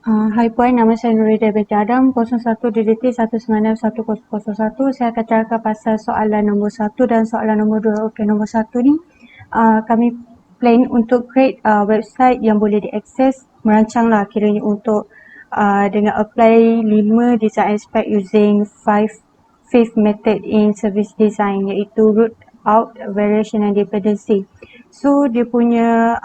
Hai Puan, nama saya Nurida binti Adam, 01 DDT 191001. Saya akan cakap pasal soalan nombor 1 dan soalan nombor 2. Okey, nombor 1 ni kami plan untuk create website yang boleh diakses, merancang lah kiranya untuk dengan apply 5 design aspect using 5 method in service design, iaitu root, out, variation and dependency. So dia punya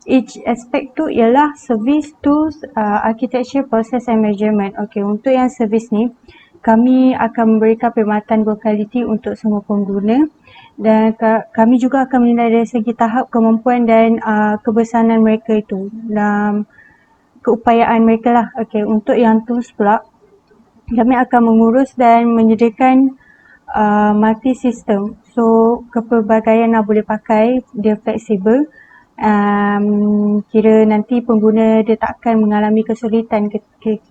each aspect tu ialah service, tools, architecture, process and measurement. Okey, untuk yang service ni, kami akan memberikan perkhidmatan berkualiti untuk semua pengguna dan kami juga akan menilai dari segi tahap kemampuan dan kebersanan mereka itu dalam keupayaan mereka lah. Okey, untuk yang tools pula, kami akan mengurus dan menyediakan multi system. So kepelbagaian lah boleh pakai, dia fleksibel. Kira nanti pengguna dia tak akan mengalami kesulitan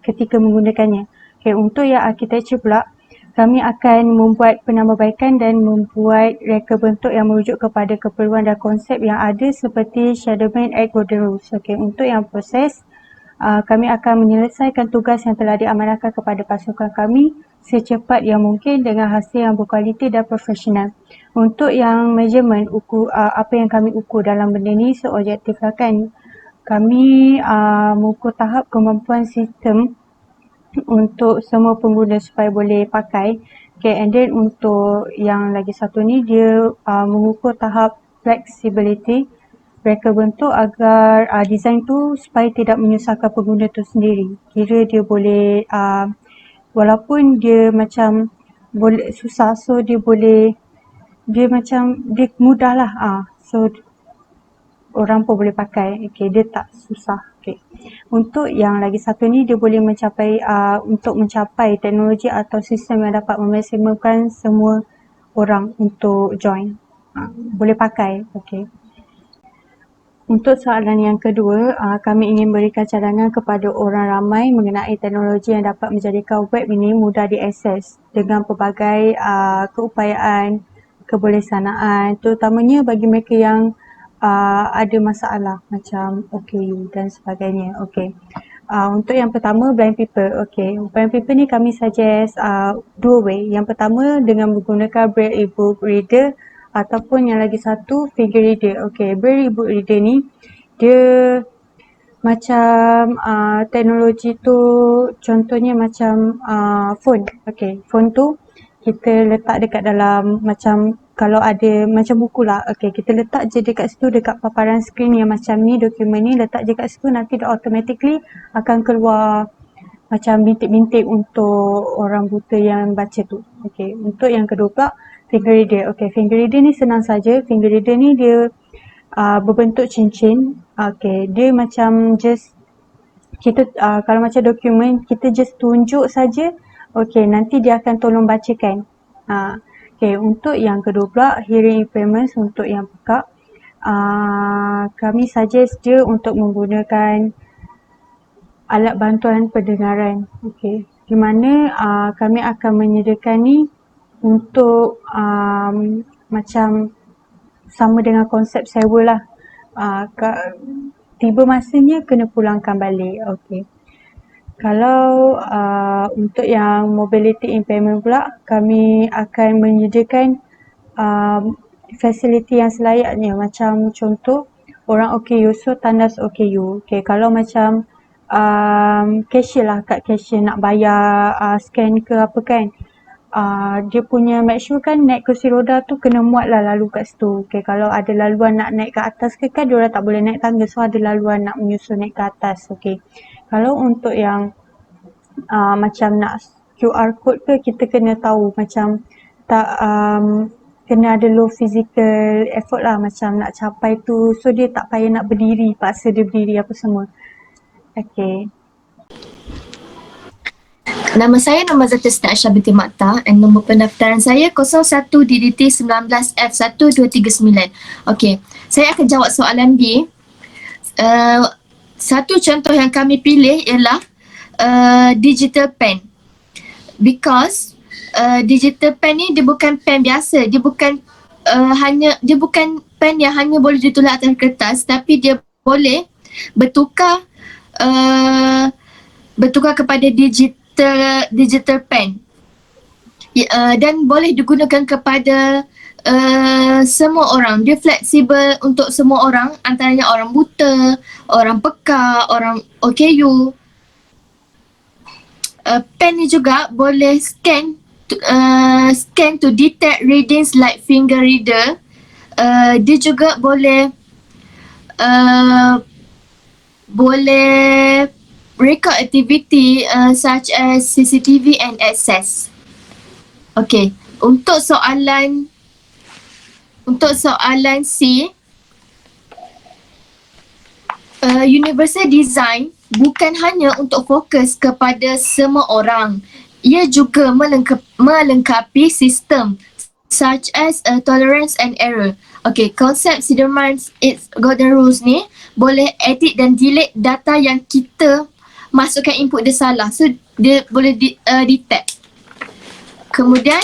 ketika menggunakannya. Okay, untuk yang architecture pula, kami akan membuat penambahbaikan dan membuat reka bentuk yang merujuk kepada keperluan dan konsep yang ada seperti Shadowman at Golden Rules. Okay, untuk yang proses, kami akan menyelesaikan tugas yang telah diamanahkan kepada pasukan kami secepat yang mungkin dengan hasil yang berkualiti dan profesional. Untuk yang measurement, apa yang kami ukur dalam benda ni seobjektif lah kan. Kami mengukur tahap kemampuan sistem untuk semua pengguna supaya boleh pakai. Okay, and then untuk yang lagi satu ni, dia mengukur tahap flexibility reka bentuk agar design tu supaya tidak menyusahkan pengguna tu sendiri. Kira dia boleh walaupun dia macam boleh susah, so dia boleh, dia macam dia mudah lah. So orang pun boleh pakai. Okay, dia tak susah. Okay. Untuk yang lagi satu ni, dia boleh mencapai untuk mencapai teknologi atau sistem yang dapat memaksimalkan semua orang untuk join. Boleh pakai. Okay. Untuk soalan yang kedua, kami ingin berikan cadangan kepada orang ramai mengenai teknologi yang dapat menjadikan web ini mudah diakses dengan pelbagai keupayaan, kebolehsanaan, terutamanya bagi mereka yang ada masalah macam OKU dan sebagainya. Okay. Untuk yang pertama, blind people. Okay. Blind people ni kami suggest dua way. Yang pertama dengan menggunakan Braille e-book reader ataupun yang lagi satu finger reader. Okay, Braille e-book reader ni dia macam teknologi tu contohnya macam phone. Okay, phone tu kita letak dekat dalam macam kalau ada macam buku lah. Okay, kita letak je dekat situ dekat paparan skrin yang macam ni, dokumen ni letak je kat situ, nanti dia automatically akan keluar macam bintik-bintik untuk orang buta yang baca tu. Okay, untuk yang kedua pula finger reader. Okay, finger reader ni senang saja. Finger reader ni dia berbentuk cincin. Okay, dia macam just kita kalau macam dokumen kita just tunjuk saja. Okay, nanti dia akan tolong bacakan. Okay, untuk yang kedua pula hearing impairments, untuk yang pekak, kami suggest dia untuk menggunakan alat bantuan pendengaran. Okay, di mana kami akan menyediakan ni untuk macam sama dengan konsep sewa lah. Tiba masanya kena pulangkan balik. Okay. Kalau untuk yang mobility impairment pula, kami akan menyediakan fasiliti yang selayaknya. Macam contoh, orang OKU, so tandas OKU. Okay, kalau macam cashier lah, kat cashier nak bayar scan ke apa kan, dia punya make sure kan naik kursi roda tu kena muat lah lalu kat situ. Okay, kalau ada laluan nak naik ke atas ke kan, diorang tak boleh naik tangga, so ada laluan nak menyusun naik ke atas. Okay, kalau untuk yang macam nak QR code ke, kita kena tahu macam tak kena ada low physical effort lah macam nak capai tu, so dia tak payah nak berdiri, paksa dia berdiri apa semua. Okay. Nama saya Nama Zata Siti Aisyah binti Makta dan nombor pendaftaran saya 01 DDT 19F1239. Okey, saya akan jawab soalan B. Satu contoh yang kami pilih ialah digital pen. Because digital pen ni dia bukan pen biasa, dia bukan dia bukan pen yang hanya boleh ditulis atas kertas, tapi dia boleh bertukar bertukar kepada digital pen. Dan boleh digunakan kepada semua orang. Dia fleksibel untuk semua orang, antaranya orang buta, orang pekak, orang OKU. Pen ni juga boleh scan to detect readings like finger reader. Dia juga boleh record activity such as CCTV and access. Okay, untuk soalan C, universal design bukan hanya untuk fokus kepada semua orang. Ia juga melengkapi sistem such as tolerance and error. Okay, konsep Siderman's 8 golden rules ni boleh edit dan delete data yang kita masukkan input dia salah. So, dia boleh detect. Kemudian,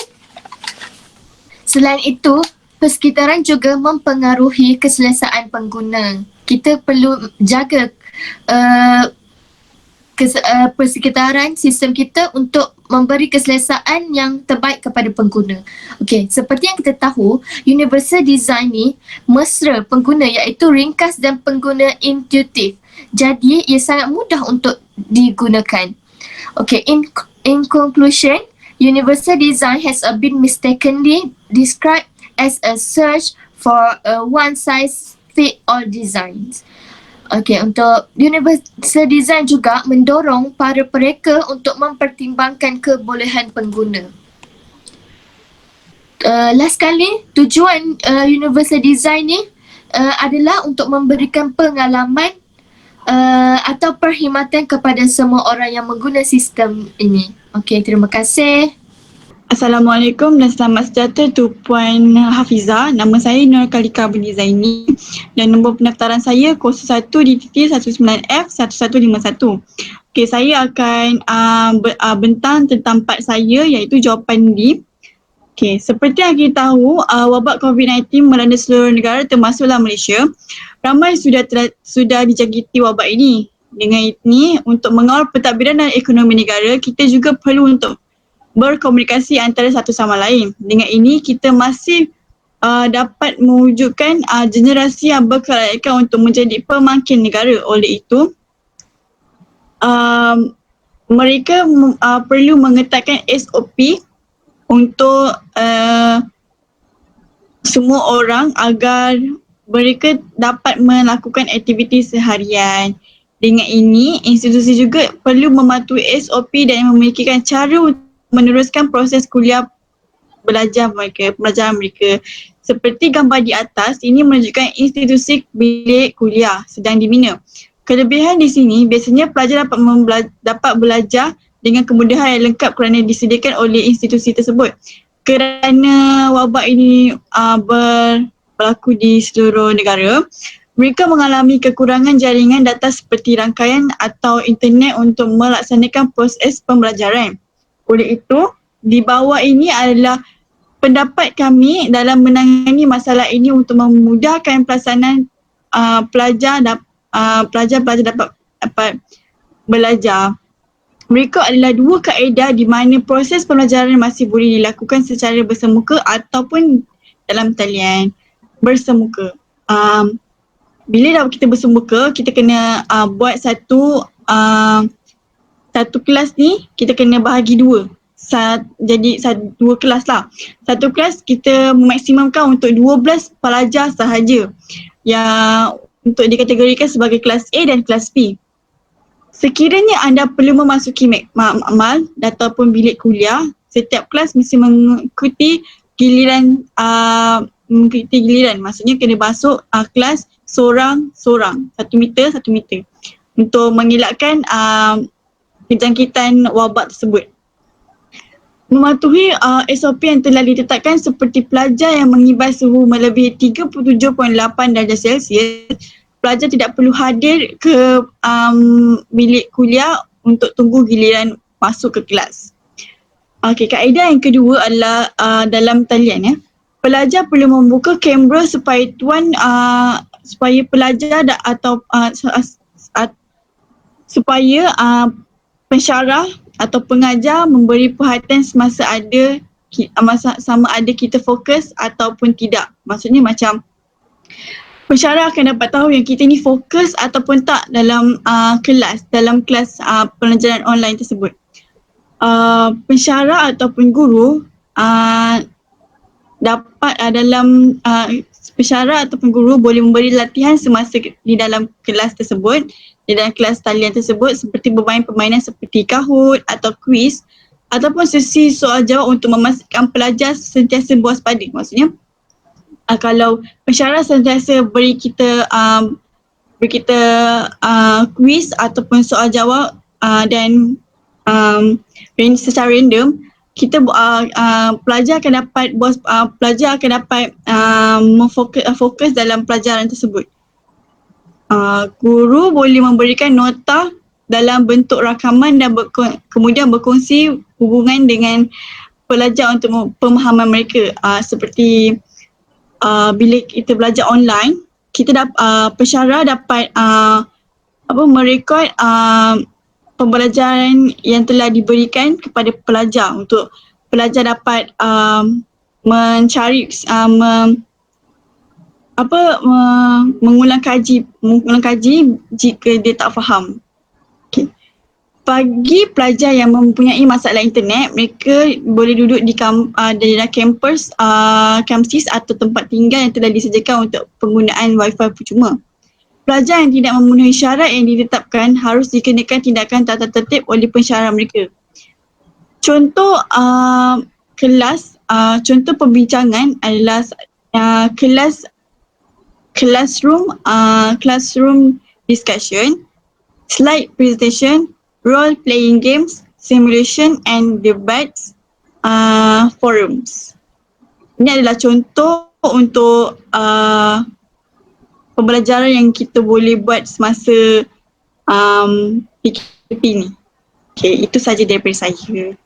selain itu, persekitaran juga mempengaruhi keselesaan pengguna. Kita perlu jaga persekitaran sistem kita untuk memberi keselesaan yang terbaik kepada pengguna. Okey, seperti yang kita tahu, universal design ni mesra pengguna iaitu ringkas dan pengguna intuitif. Jadi, ia sangat mudah untuk digunakan. Okey, in conclusion, universal design has been mistakenly described as a search for a one-size-fits-all designs. Okey, untuk universal design juga mendorong para pereka untuk mempertimbangkan kebolehan pengguna. Last kali, tujuan universal design ni adalah untuk memberikan pengalaman atau perkhidmatan kepada semua orang yang mengguna sistem ini. Okey, terima kasih. Assalamualaikum dan selamat sejahtera tu Puan Hafizah. Nama saya Nur Kalika Berdizaini dan nombor pendaftaran saya 01D19F1151. Okey, saya akan bentang tentang part saya iaitu jawapan D. Okey, seperti yang kita tahu, wabak COVID-19 melanda seluruh negara termasuklah Malaysia. Ramai sudah dijangkiti wabak ini. Dengan ini, untuk mengawal pentadbiran dan ekonomi negara, kita juga perlu untuk berkomunikasi antara satu sama lain. Dengan ini, kita masih dapat mewujudkan generasi yang berkelayakan untuk menjadi pemangkin negara. Oleh itu, mereka perlu mengetatkan SOP untuk semua orang agar mereka dapat melakukan aktiviti seharian. Dengan ini, institusi juga perlu mematuhi SOP dan memikirkan cara meneruskan proses pembelajaran mereka. Seperti gambar di atas, ini menunjukkan institusi bilik kuliah sedang dibina. Kelebihan di sini, biasanya pelajar dapat belajar dengan kemudahan yang lengkap kerana disediakan oleh institusi tersebut. Kerana wabak ini berlaku di seluruh negara, mereka mengalami kekurangan jaringan data seperti rangkaian atau internet untuk melaksanakan proses pembelajaran. Oleh itu, di bawah ini adalah pendapat kami dalam menangani masalah ini untuk memudahkan pelaksanaan pelajar dapat belajar. Mereka adalah dua kaedah di mana proses pembelajaran masih boleh dilakukan secara bersemuka ataupun dalam talian bersemuka. Bila kita bersemuka, kita kena buat satu kelas ni kita kena bahagi dua. Jadi dua kelas lah. Satu kelas kita memaksimumkan untuk 12 pelajar sahaja yang untuk dikategorikan sebagai kelas A dan kelas B. Sekiranya anda perlu memasuki makmal ataupun bilik kuliah, setiap kelas mesti mengikuti giliran. Maksudnya kena masuk kelas sorang-sorang, 1 meter untuk mengelakkan kejangkitan wabak tersebut. Mematuhi SOP yang telah ditetapkan seperti pelajar yang mengibas suhu melebihi 37.8 darjah Celsius, pelajar tidak perlu hadir ke bilik kuliah untuk tunggu giliran masuk ke kelas. Okey, kaedah yang kedua adalah dalam talian ya. Pelajar perlu membuka kamera supaya tuan supaya pelajar supaya pensyarah atau pengajar memberi perhatian semasa sama ada kita fokus ataupun tidak. Maksudnya macam pensyarah akan dapat tahu yang kita ni fokus ataupun tak dalam kelas pelajaran online tersebut. Pensyarah ataupun guru dapat pensyarah ataupun guru boleh memberi latihan semasa di dalam kelas tersebut, di dalam kelas talian tersebut, seperti bermain permainan seperti Kahoot atau kuis ataupun sesi soal jawab untuk memastikan pelajar sentiasa berwaspada. Maksudnya kalau pensyarah sentiasa beri kita kuis ataupun soal jawab dan secara random, kita pelajar akan dapat fokus dalam pelajaran tersebut. Guru boleh memberikan nota dalam bentuk rakaman dan kemudian berkongsi hubungan dengan pelajar untuk pemahaman mereka. Seperti bila kita belajar online, pensyarah dapat merekod pembelajaran yang telah diberikan kepada pelajar untuk pelajar dapat mencari mengulang kaji jika dia tak faham. Okay. Bagi pelajar yang mempunyai masalah internet, mereka boleh duduk di dalam kampus atau tempat tinggal yang telah disediakan untuk penggunaan Wi-Fi percuma. Pelajar yang tidak memenuhi syarat yang ditetapkan harus dikenakan tindakan tata tertib oleh pensyarah mereka. Contoh contoh perbincangan adalah classroom discussion, slide presentation, role-playing games, simulation and debates, forums. Ini adalah contoh untuk pembelajaran yang kita boleh buat semasa PKP ni. Okay, itu saja daripada saya.